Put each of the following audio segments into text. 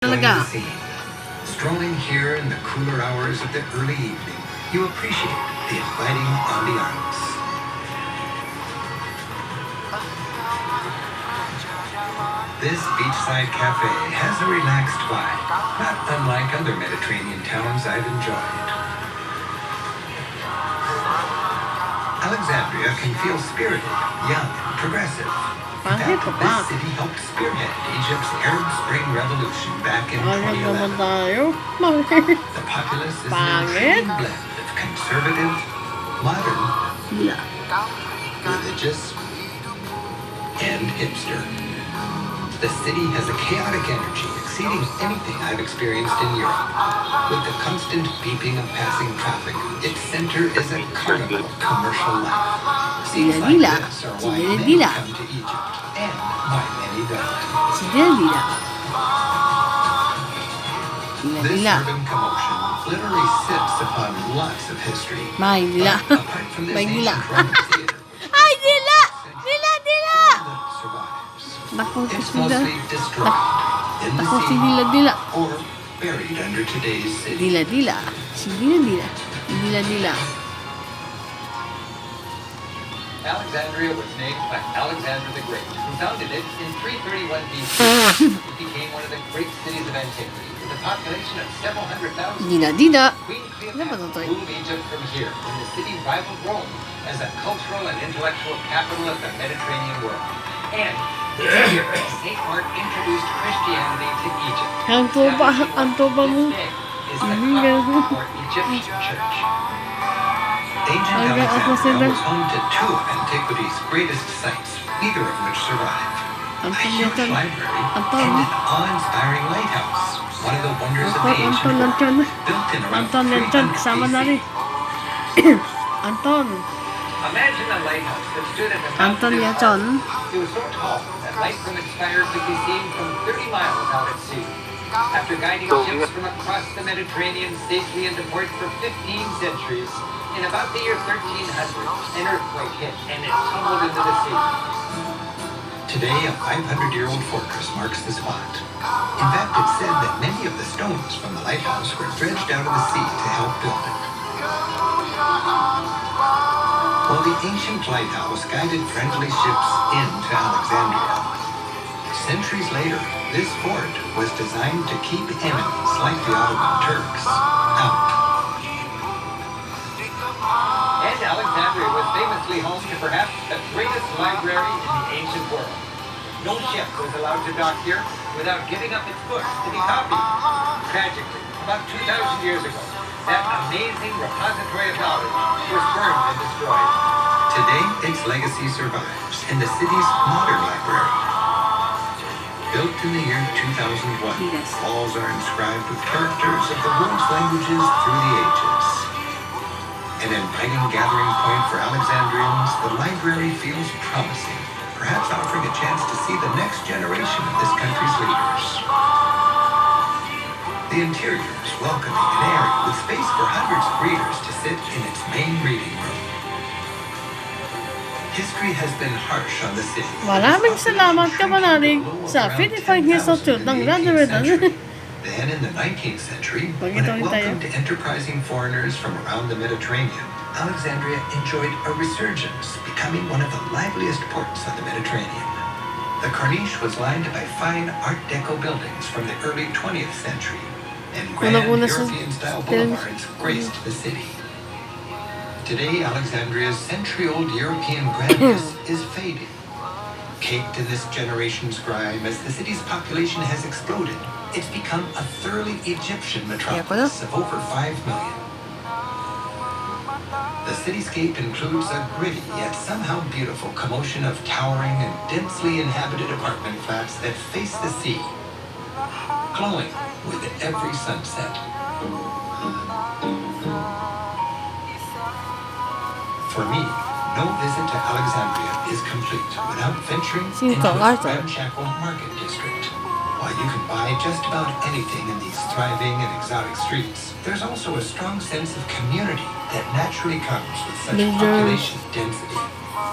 Talaga. The scene. Strolling here in the cooler hours of the early evening, you appreciate the inviting ambiance. This beachside cafe has a relaxed vibe, not unlike other Mediterranean towns I've enjoyed. Alexandria can feel spirited, young, and progressive. In fact, this city helped spearhead Egypt's Arab Spring Revolution back in 2011. The populace is an intriguing blend of conservative, modern, religious, and hipster. The city has a chaotic energy exceeding anything I've experienced in Europe. With the constant beeping of passing traffic, its center is a carnival of commercial life. Scenes like this are why many come to Egypt, and why many don't. This urban commotion literally sits upon lots of history. Apart from this ancient Roman theater, it's mostly destroyed in the sea or buried under today's city. Alexandria was named by Alexander the Great, who founded it in 331 BC. It became one of the great cities of antiquity, with a population of several hundred thousand. Queen Cleopatra ruled Egypt from here, when the city rivaled Rome as a cultural and intellectual capital of the Mediterranean world. And St. Mark introduced Christianity to Egypt. Is the Coptic or Egyptian church. Ancient Alexandria was home to two of antiquity's greatest sites, neither of which survive. A huge library and an awe-inspiring lighthouse, one of the wonders of the ancient world, built in around 300 BC. Imagine a lighthouse that stood at the mouth of this harbor. It was so tall that light from its spire could be seen from 30 miles out at sea. After guiding ships from across the Mediterranean safely into port for 15 centuries, in about the year 1300, an earthquake hit and it tumbled into the sea. Today, a 500-year-old fortress marks the spot. In fact, it's said that many of the stones from the lighthouse were dredged out of the sea to help build it. While the ancient lighthouse guided friendly ships into Alexandria, centuries later, this fort was designed to keep enemies like the Ottoman Turks out. And Alexandria was famously home to perhaps the greatest library in the ancient world. No ship was allowed to dock here without giving up its books to be copied. Tragically, about 2,000 years ago, that amazing repository of knowledge was burned and destroyed. Today, its legacy survives in the city's modern library. Built in the year 2001, walls are inscribed with characters of the world's languages through the ages. An inviting gathering point for Alexandrians, the library feels promising, perhaps offering a chance to see the next generation of this country's leaders. The interior is welcoming and airy, with space for hundreds of readers to sit in its main reading room. History has been harsh on the city. Maraming salamat ka manalig sa 55 years of truth ng Radio Redan. Then in the 19th century, when it welcomed enterprising foreigners from around the Mediterranean, Alexandria enjoyed a resurgence, becoming one of the liveliest ports on the Mediterranean. The Corniche was lined by fine Art Deco buildings from the early 20th century, and grand European-style boulevards graced the city. Today, Alexandria's century-old European grandness is fading. Caked in this generation's grime, as the city's population has exploded, it's become a thoroughly Egyptian metropolis of over 5 million. The cityscape includes a gritty yet somehow beautiful commotion of towering and densely inhabited apartment flats that face the sea, glowing with every sunset. For me, no visit to Alexandria is complete without venturing into its ramshackle market district. While you can buy just about anything in these thriving and exotic streets, there's also a strong sense of community that naturally comes with such population density.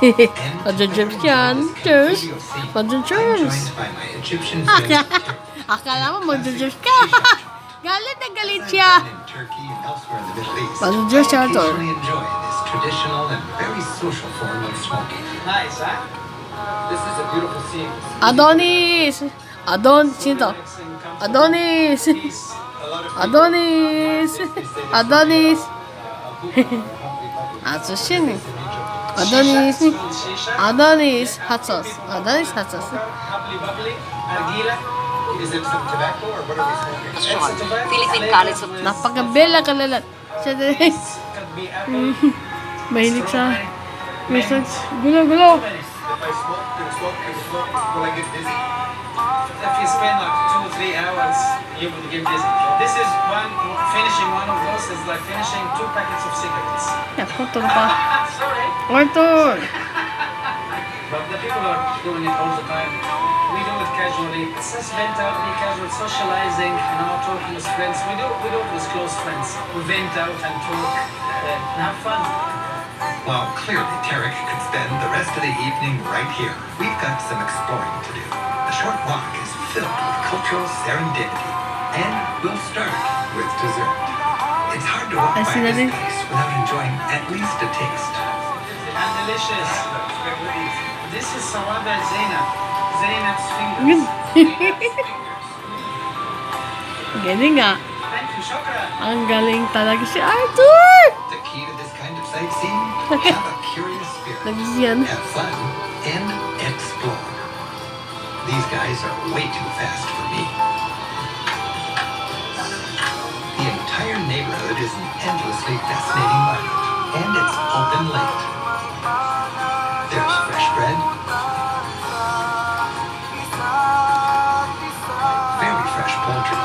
And Egyptian, cheers. I'm joined by my Egyptian friends. Akala mo magjo-Diyos ka. Galit na galit siya. In Turkey and elsewhere in the Middle East, Magjo-Diyos siya to. occasionally enjoy this traditional and very social form of smoking. Nice, huh? This is a beautiful scene. Adonis! Sino to? Adonis! Adonis! Adonis! Hatsos yun eh. Adonis! Adonis! Hatsos. Adonis Hatsos. Bubbly, bubbly. Argila. Is it some tobacco or what are we smoking? It's tobacco Philippine flavor. College of Napakabela kalalat. Siya din. Could be apple. Mahilig sa message. Gulo-gulo. If I smoke, will I get dizzy? If you spend like 2 or 3 hours, you would get dizzy. This is finishing one of those is like finishing 2 packets of cigarettes. Yakuton pa. Sorry. Orton! But the people are doing it all the time. We do it casually. It's just vent out, be casual, socializing, talking with friends. We do it with close friends. We vent out and talk and have fun. Well, clearly Tarek could spend the rest of the evening right here. We've got some exploring to do. The short walk is filled with cultural serendipity. And we'll start with dessert. It's hard to walk I by see that this in- place without enjoying at least a taste. And delicious. This is Sawaba Zainab. Zainab's Yun. fingers. Galing nga. Thank you, shukran. Ang galing talaga si Arthur! The key to this kind of sightseeing? Have a curious spirit. Nagsiyan. Have fun and explore. These guys are way too fast for me. The entire neighborhood is an endlessly fascinating market, and it's open late. There's fresh bread, very fresh poultry,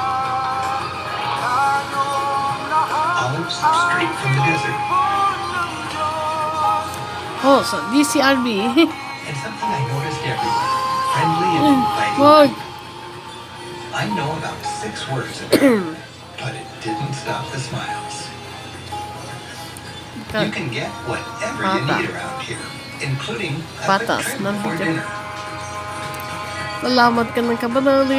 olives straight from the desert, Oh, so DCRB. and something I noticed everywhere, friendly and inviting Wag. people. I know about 6 words of it, but it didn't stop the smiles. You can get whatever you Pata. need around here, including a quick Patas trip ng before bigat. dinner. Salamat ka ng kabanali.